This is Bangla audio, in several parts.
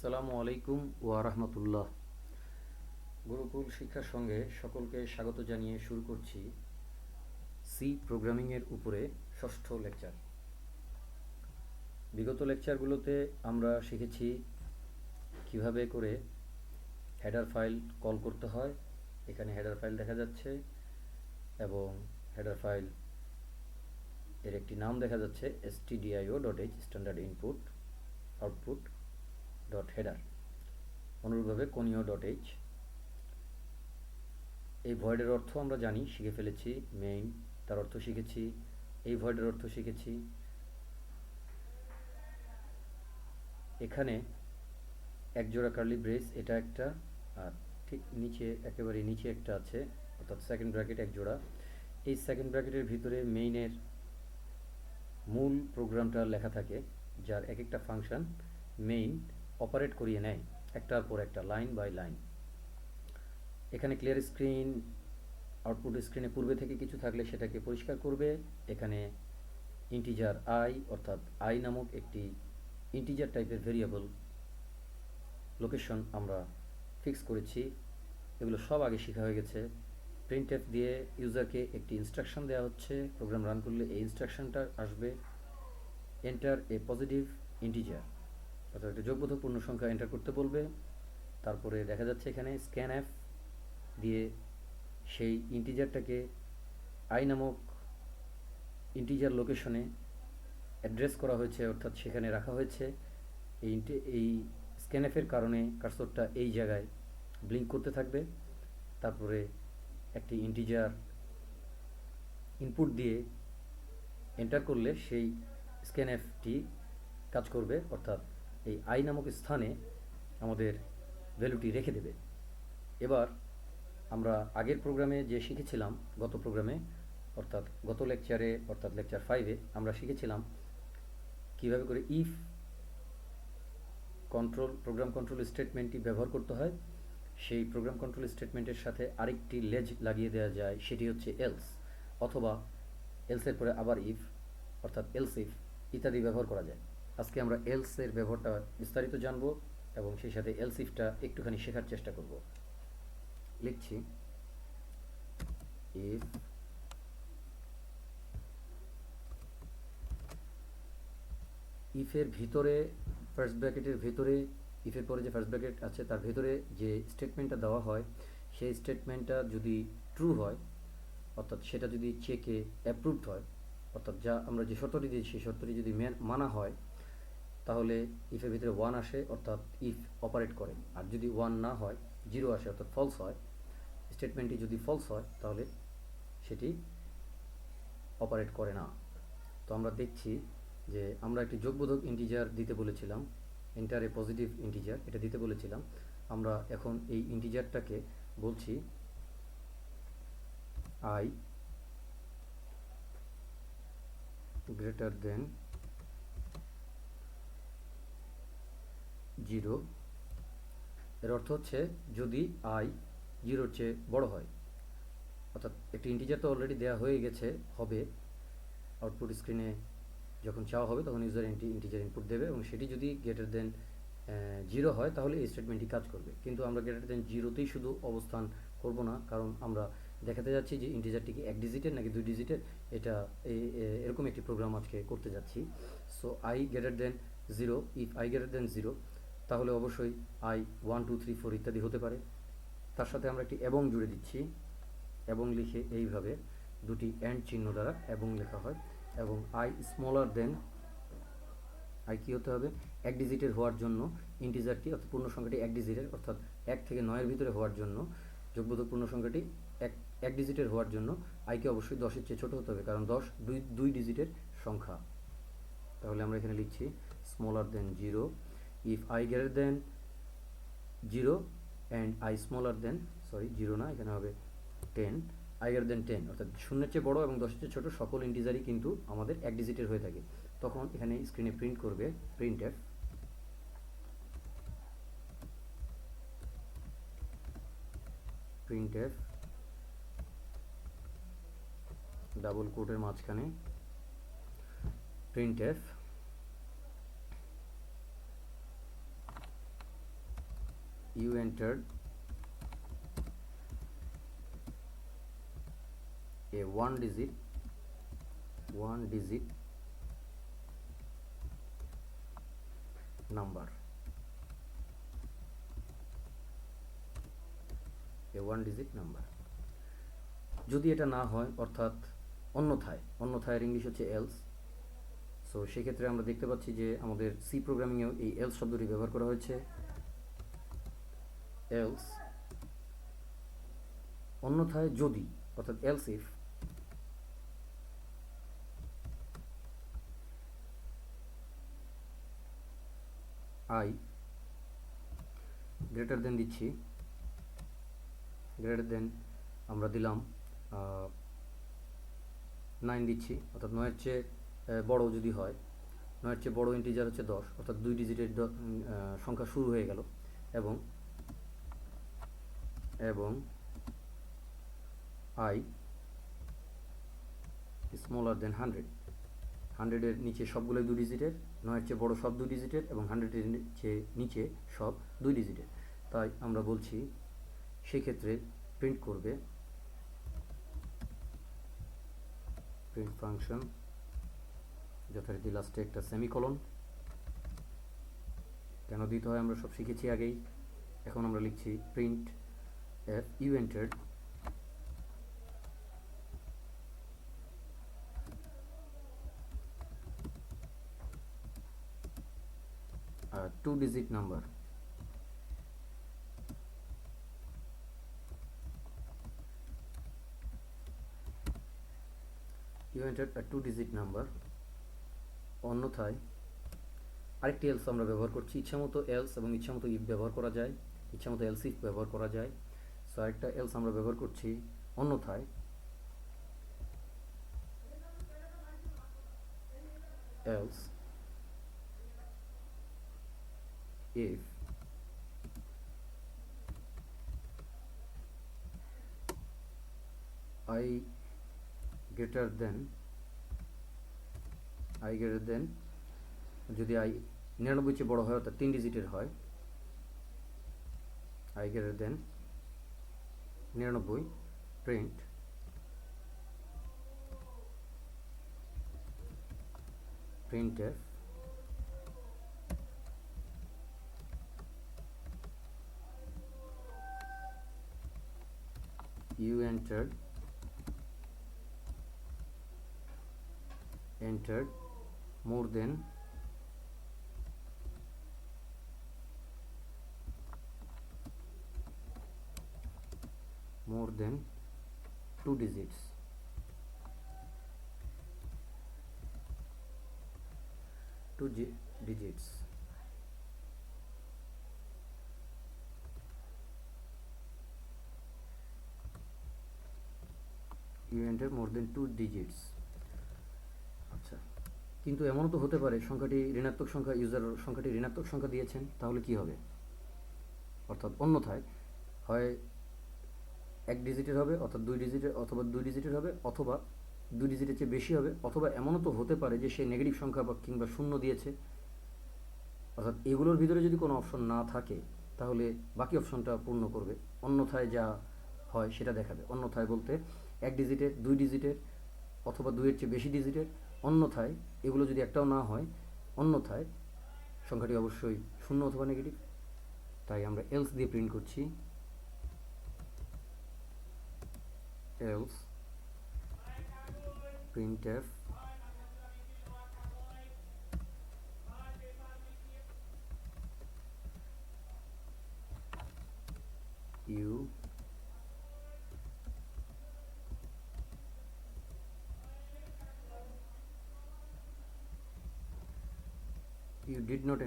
আসসালামু আলাইকুম ওয়া রাহমাতুল্লাহ। গুরুকুল শিক্ষার সঙ্গে সকলকে স্বাগত জানিয়ে শুরু করছি সি প্রোগ্রামিংয়ের উপরে ষষ্ঠ লেকচার। বিগত লেকচারগুলোতে আমরা শিখেছি কিভাবে করে হেডার ফাইল কল করতে হয়। এখানে হেডার ফাইল দেখা যাচ্ছে এবং হেডার ফাইল এর একটি নাম দেখা যাচ্ছে stdio.h standard input output dot header, অনুরূপভাবে কোনীয়.h। এই ভয়েডের অর্থ আমরা জানি, শিখে ফেলেছি। মেইন তার অর্থ শিখেছি, এই ভয়েডের অর্থ শিখেছি। এখানে একজোড়া কার্লি ব্রেস, এটা একটা, আর ঠিক নিচে একেবারে নিচে একটা আছে, অর্থাৎ সেকেন্ড ব্র্যাকেট একজোড়া। এই সেকেন্ড ব্র্যাকেটের ভিতরে মেইনের মূল প্রোগ্রামটা লেখা থাকে, যার এক একটা ফাংশন মেইন অপারেট করিয়ে নেয় একটার পর একটা, লাইন বাই লাইন। এখানে ক্লিয়ার স্ক্রিন, আউটপুট স্ক্রিনে পূর্বে থেকে কিছু থাকলে সেটাকে পরিষ্কার করবে। এখানে ইন্টিজার আই, অর্থাৎ আই নামক একটি ইন্টিজার টাইপের ভেরিয়েবল লোকেশন আমরা ফিক্স করেছি। এগুলো সব আগে শেখা হয়ে গেছে। প্রিন্টএফ দিয়ে ইউজারকে একটি ইনস্ট্রাকশন দেওয়া হচ্ছে, প্রোগ্রাম রান করলে এই ইনস্ট্রাকশনটা আসবে, এন্টার এ পজিটিভ ইন্টিজার, অর্থাৎ একটা যোগবোধক পূর্ণ সংখ্যা এন্টার করতে বলবে। তারপরে দেখা যাচ্ছে এখানে স্ক্যানএফ দিয়ে সেই ইন্টিজারটাকে আই নামক ইন্টিজার লোকেশনে অ্যাড্রেস করা হয়েছে, অর্থাৎ সেখানে রাখা হয়েছে। এই স্ক্যানএফের কারণে কার্সরটা এই জায়গায় ব্লিঙ্ক করতে থাকবে। তারপরে একটি ইন্টিজার ইনপুট দিয়ে এন্টার করলে সেই স্ক্যানএফটি কাজ করবে, অর্থাৎ এই আই নামক স্থানে আমাদের ভ্যালুটি রেখে দেবে। এবার আমরা আগের প্রোগ্রামে যে শিখেছিলাম, গত প্রোগ্রামে অর্থাৎ গত লেকচারে, অর্থাৎ লেকচার 5-এ আমরা শিখেছিলাম কীভাবে করে ইফ প্রোগ্রাম কন্ট্রোল স্টেটমেন্টটি ব্যবহার করতে হয়। সেই প্রোগ্রাম কন্ট্রোল স্টেটমেন্টের সাথে আরেকটি লেজ লাগিয়ে দেওয়া যায়, সেটি হচ্ছে এলস, অথবা এলসের পরে আবার ইফ, অর্থাৎ এলস ইফ ইত্যাদি ব্যবহার করা যায়। আজকে আমরা এলসের ব্যবহারটা বিস্তারিত জানব এবং সেই সাথে এলস ইফটা একটুখানি শেখার চেষ্টা করব। লিখছি ইফ ইফের ভিতরে, ফার্স্ট ব্র্যাকেটের ভিতরে, ইফের পরে যে ফার্স্ট ব্র্যাকেট আছে তার ভিতরে যে স্টেটমেন্টটা দেওয়া হয়, সেই স্টেটমেন্টটা যদি ট্রু হয়, অর্থাৎ সেটা যদি চেকে অ্যাপ্রুভড হয়, অর্থাৎ যা আমরা যে শর্তটি দিয়েছি সেই শর্তটি যদি মানা হয়, তাহলে ইফের ভিতরে 1 আসে, অর্থাৎ ইফ অপারেট করে। আর যদি 1 না হয়, 0 আসে, অর্থাৎ ফলস হয়। স্টেটমেন্টটি যদি ফলস হয় তাহলে সেটি অপারেট করে না। তো আমরা দেখছি যে আমরা একটি যোগবোধক ইন্টিজার দিতে বলেছিলাম, এন্টার এ পজিটিভ ইন্টিজার, এটা দিতে বলেছিলাম। আমরা এখন এই ইন্টিজারটাকে বলছি আই গ্রেটার দেন 0। এর অর্থ হচ্ছে যদি আই 0-র চেয়ে বড় হয়, অর্থাৎ একটি ইন্টিজার তো অলরেডি দেওয়া হয়ে গেছে, হবে আউটপুট স্ক্রিনে যখন চাওয়া হবে তখন ইউজার ইন্টিজার ইনপুট দেবে, এবং সেটি যদি গ্রেটার দেন 0 হয় তাহলে এই স্টেটমেন্টটি কাজ করবে। কিন্তু আমরা গ্রেটার দেন 0-তেই শুধু অবস্থান করব না, কারণ আমরা দেখাতে যাচ্ছি যে ইন্টিজারটি কি 1 ডিজিটের নাকি 2 ডিজিটের, এটা এরকম একটি প্রোগ্রাম আজকে করতে যাচ্ছি। So I greater than 0, if I greater than 0, তাহলে অবশ্যই আই 1 2 3 4 ইত্যাদি হতে পারে। তার সাথে আমরা একটি এবং জুড়ে দিচ্ছি, এবং লিখে এইভাবে দুটি অ্যান্ড চিহ্ন দ্বারা এবং লেখা হয়। এবং আই স্মলার দেন, আই কী হতে হবে, 1 ডিজিটের হওয়ার জন্য ইন্টিজারটি, অর্থাৎ পূর্ণ সংখ্যাটি 1 ডিজিটের, অর্থাৎ 1 থেকে 9-এর ভিতরে হওয়ার জন্য, যোগবোধক পূর্ণ সংখ্যাটি 1 ডিজিটের হওয়ার জন্য আইকে অবশ্যই 10-এর চেয়ে ছোটো হতে হবে, কারণ 10 2 ডিজিটের সংখ্যা। তাহলে আমরা এখানে লিখছি smaller then 0, if I greater than 0 and I smaller দেন, 0 না, এখানে হবে 10, আই গ্রেটার দেন 10, অর্থাৎ 0-এর চেয়ে বড় এবং 10-এর চেয়ে ছোটো সকল ইন্টিজারই কিন্তু আমাদের 1 ডিজিটের হয়ে থাকে। তখন এখানে স্ক্রিনে প্রিন্ট করবে প্রিন্টএফ ডাবল কোটের মাঝখানে printf you entered a one digit number, a one digit number। যদি এটা না হয় অর্থাৎ অন্যথায় ইংলিশ হচ্ছে এলস। সো সেক্ষেত্রে আমরা দেখতে পাচ্ছি যে আমাদের সি প্রোগ্রামিংয়েও এই এলস শব্দটি ব্যবহার করা হয়েছে। এলস অন্যথায় যদি, অর্থাৎ else if I greater than দিচ্ছি, গ্রেটার দেন আমরা দিলাম 9 দিচ্ছি, অর্থাৎ 9-এর চেয়ে বড় যদি হয়, 9-এর চেয়ে বড় ইন্টিজার হচ্ছে 10, অর্থাৎ 2 ডিজিটের সংখ্যা শুরু হয়ে গেল, এবং আই স্মলার দেন 100, 100-এর নিচে সবগুলোই 2 ডিজিটের, 9-এর চেয়ে বড় সব 2 ডিজিটের, এবং 100-এর চেয়ে নিচে সব 2 ডিজিটের। তাই আমরা বলছি সেক্ষেত্রে প্রিন্ট করবে প্রিন্ট ফাংশন যথারীতি লাস্টে একটা সেমিকোলন। কেন দিতে হয় আমরা সব শিখেছি আগেই। এখন আমরা লিখছি print F U entered two digit number. You entered a 2-digit number। অন্যথায় আরেকটি এলস আমরা ব্যবহার করছি। ইচ্ছামতো এলস এবং ইচ্ছামতো ইফ ব্যবহার করা যায়, ইচ্ছামতো এলস ইফ ব্যবহার করা যায়। সো আরেকটা এলস আমরা ব্যবহার করছি অন্যথায়। Else if I greater than যদি I 99 চেয়ে বড় হয় অর্থাৎ 3 ডিজিটের হয়, I greater than 99 print printf you entered more than more than 2 digits। You enter more than 2 digits। আচ্ছা, কিন্তু এমনও তো হতে পারে সংখ্যাটি ঋণাত্মক সংখ্যা, ইউজার সংখ্যাটি ঋণাত্মক সংখ্যা দিয়েছেন, তাহলে কি হবে? অর্থাৎ অন্যথায় হয় 1 ডিজিটের হবে, অর্থাৎ 2 ডিজিটের, অথবা 2 ডিজিটের হবে, অথবা 2 ডিজিটের চেয়ে বেশি হবে, অথবা এমনও তো হতে পারে যে সে নেগেটিভ সংখ্যা বা কিংবা শূন্য দিয়েছে। অর্থাৎ এগুলোর ভিতরে যদি কোনো অপশন না থাকে তাহলে বাকি অপশনটা পূর্ণ করবে, অন্যথায় যা হয় সেটা দেখাবে। অন্যথায় বলতে 1 ডিজিটের, 2 ডিজিটের, অথবা 2-এর চেয়ে বেশি ডিজিটের। অন্যথায় এগুলো যদি একটাও না হয়, অন্যথায় সংখ্যাটি অবশ্যই শূন্য অথবা নেগেটিভ। তাই আমরা এলস দিয়ে প্রিন্ট করছি, else printf you did not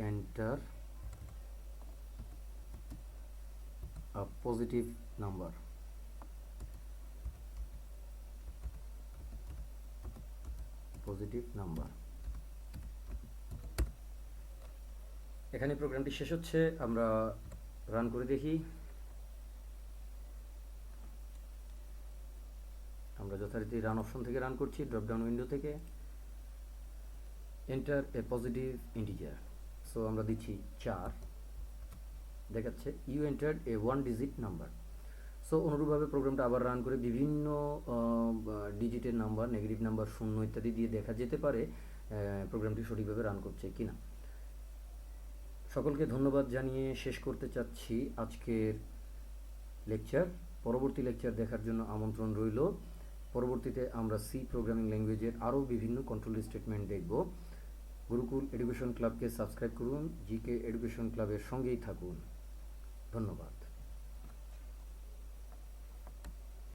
enter a positive number। এখানে প্রোগ্রামটি শেষ হচ্ছে। আমরা রান করে দেখি। আমরা যথারীতি রান অপশন থেকে রান করছি, ড্রপডাউন উইন্ডো থেকে enter a positive integer. So আমরা দিচ্ছি 4, দেখাচ্ছে you entered a 1 digit number. So অনুরূপভাবে প্রোগ্রামটা আবার রান করে বিভিন্ন ডিজিটের নাম্বার, নেগেটিভ নাম্বার, শূন্য ইত্যাদি দিয়ে দেখা যেতে পারে প্রোগ্রামটি সঠিকভাবে রান করছে কিনা। সকলকে ধন্যবাদ জানিয়ে শেষ করতে চাচ্ছি আজকের লেকচার। পরবর্তী লেকচার দেখার জন্য আমন্ত্রণ রইল। পরবর্তীতে আমরা সি প্রোগ্রামিং ল্যাঙ্গুয়েজের আরও বিভিন্ন কন্ট্রোল স্টেটমেন্ট দেখব। গুরুকুল এডুকেশন ক্লাবকে সাবস্ক্রাইব করুন, জিকে এডুকেশন ক্লাবের সঙ্গেই থাকুন। ধন্যবাদ।